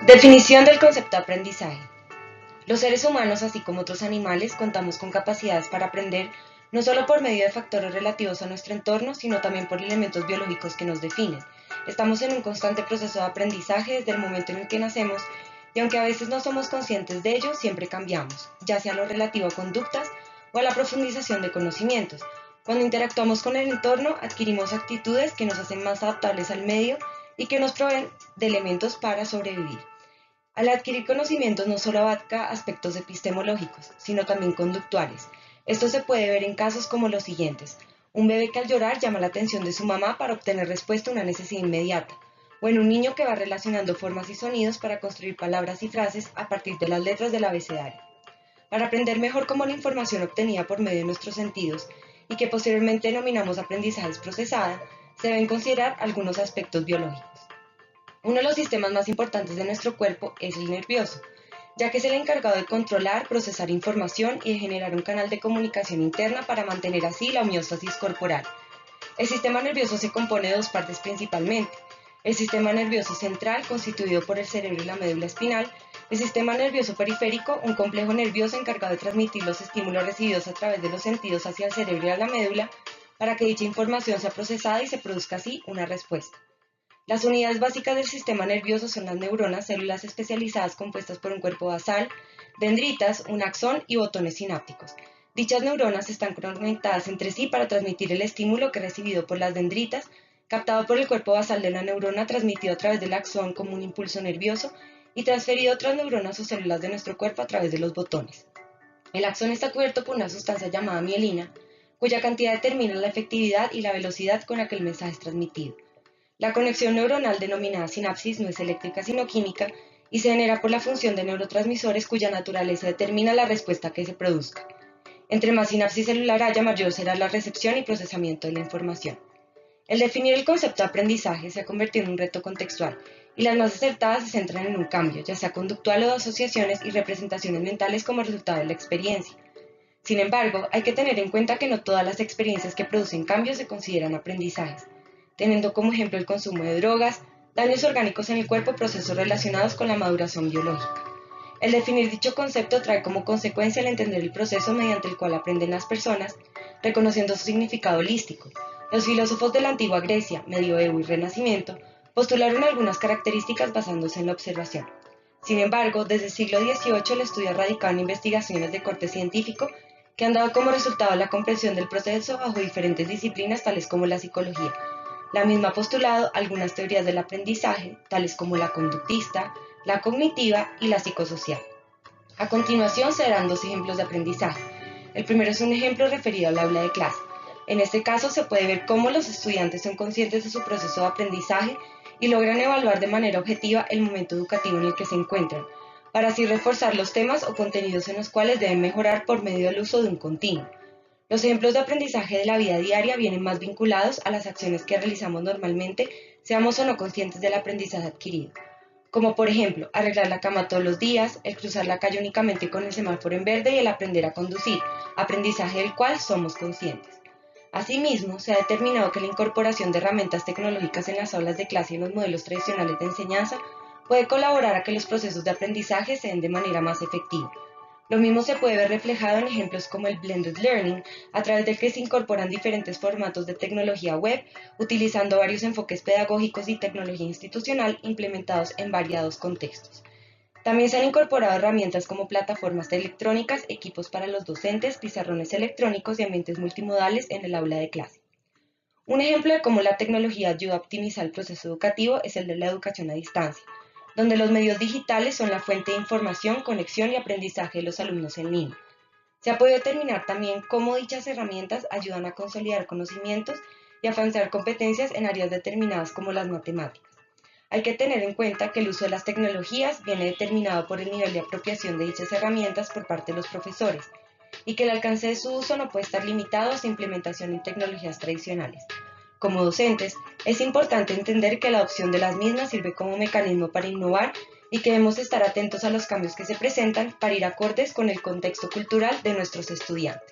Definición del concepto de aprendizaje. Los seres humanos, así como otros animales, contamos con capacidades para aprender no solo por medio de factores relativos a nuestro entorno, sino también por elementos biológicos que nos definen. Estamos en un constante proceso de aprendizaje desde el momento en el que nacemos y aunque a veces no somos conscientes de ello, siempre cambiamos, ya sea lo relativo a conductas o a la profundización de conocimientos. Cuando interactuamos con el entorno, adquirimos actitudes que nos hacen más adaptables al medio y que nos proveen de elementos para sobrevivir. Al adquirir conocimientos no solo abarca aspectos epistemológicos, sino también conductuales. Esto se puede ver en casos como los siguientes. Un bebé que al llorar llama la atención de su mamá para obtener respuesta a una necesidad inmediata. O en un niño que va relacionando formas y sonidos para construir palabras y frases a partir de las letras del abecedario. Para aprender mejor cómo la información obtenida por medio de nuestros sentidos y que posteriormente denominamos aprendizajes procesada, se deben considerar algunos aspectos biológicos. Uno de los sistemas más importantes de nuestro cuerpo es el nervioso, ya que es el encargado de controlar, procesar información y de generar un canal de comunicación interna para mantener así la homeostasis corporal. El sistema nervioso se compone de dos partes principalmente: el sistema nervioso central, constituido por el cerebro y la médula espinal; el sistema nervioso periférico, un complejo nervioso encargado de transmitir los estímulos recibidos a través de los sentidos hacia el cerebro y a la médula para que dicha información sea procesada y se produzca así una respuesta. Las unidades básicas del sistema nervioso son las neuronas, células especializadas compuestas por un cuerpo basal, dendritas, un axón y botones sinápticos. Dichas neuronas están conectadas entre sí para transmitir el estímulo que es recibido por las dendritas, captado por el cuerpo basal de la neurona, transmitido a través del axón como un impulso nervioso y transferido a otras neuronas o células de nuestro cuerpo a través de los botones. El axón está cubierto por una sustancia llamada mielina, cuya cantidad determina la efectividad y la velocidad con la que el mensaje es transmitido. La conexión neuronal denominada sinapsis no es eléctrica sino química y se genera por la función de neurotransmisores cuya naturaleza determina la respuesta que se produzca. Entre más sinapsis celular haya, mayor será la recepción y procesamiento de la información. El definir el concepto de aprendizaje se ha convertido en un reto contextual y las más acertadas se centran en un cambio, ya sea conductual o de asociaciones y representaciones mentales como resultado de la experiencia. Sin embargo, hay que tener en cuenta que no todas las experiencias que producen cambios se consideran aprendizajes, teniendo como ejemplo el consumo de drogas, daños orgánicos en el cuerpo o procesos relacionados con la maduración biológica. El definir dicho concepto trae como consecuencia el entender el proceso mediante el cual aprenden las personas, reconociendo su significado holístico. Los filósofos de la antigua Grecia, medioevo y Renacimiento postularon algunas características basándose en la observación. Sin embargo, desde el siglo XVIII el estudio ha radicado en investigaciones de corte científico que han dado como resultado la comprensión del proceso bajo diferentes disciplinas tales como la psicología. La misma ha postulado algunas teorías del aprendizaje, tales como la conductista, la cognitiva y la psicosocial. A continuación se darán dos ejemplos de aprendizaje. El primero es un ejemplo referido al aula de clase. En este caso se puede ver cómo los estudiantes son conscientes de su proceso de aprendizaje y logran evaluar de manera objetiva el momento educativo en el que se encuentran, para así reforzar los temas o contenidos en los cuales deben mejorar por medio del uso de un continuo. Los ejemplos de aprendizaje de la vida diaria vienen más vinculados a las acciones que realizamos normalmente, seamos o no conscientes del aprendizaje adquirido, como por ejemplo arreglar la cama todos los días, el cruzar la calle únicamente con el semáforo en verde y el aprender a conducir, aprendizaje del cual somos conscientes. Asimismo, se ha determinado que la incorporación de herramientas tecnológicas en las aulas de clase y en los modelos tradicionales de enseñanza puede colaborar a que los procesos de aprendizaje se den de manera más efectiva. Lo mismo se puede ver reflejado en ejemplos como el Blended Learning, a través del que se incorporan diferentes formatos de tecnología web, utilizando varios enfoques pedagógicos y tecnología institucional implementados en variados contextos. También se han incorporado herramientas como plataformas electrónicas, equipos para los docentes, pizarrones electrónicos y ambientes multimodales en el aula de clase. Un ejemplo de cómo la tecnología ayuda a optimizar el proceso educativo es el de la educación a distancia, donde los medios digitales son la fuente de información, conexión y aprendizaje de los alumnos en línea. Se ha podido determinar también cómo dichas herramientas ayudan a consolidar conocimientos y avanzar competencias en áreas determinadas como las matemáticas. Hay que tener en cuenta que el uso de las tecnologías viene determinado por el nivel de apropiación de dichas herramientas por parte de los profesores y que el alcance de su uso no puede estar limitado a su implementación en tecnologías tradicionales. Como docentes, es importante entender que la adopción de las mismas sirve como mecanismo para innovar y que debemos estar atentos a los cambios que se presentan para ir acordes con el contexto cultural de nuestros estudiantes.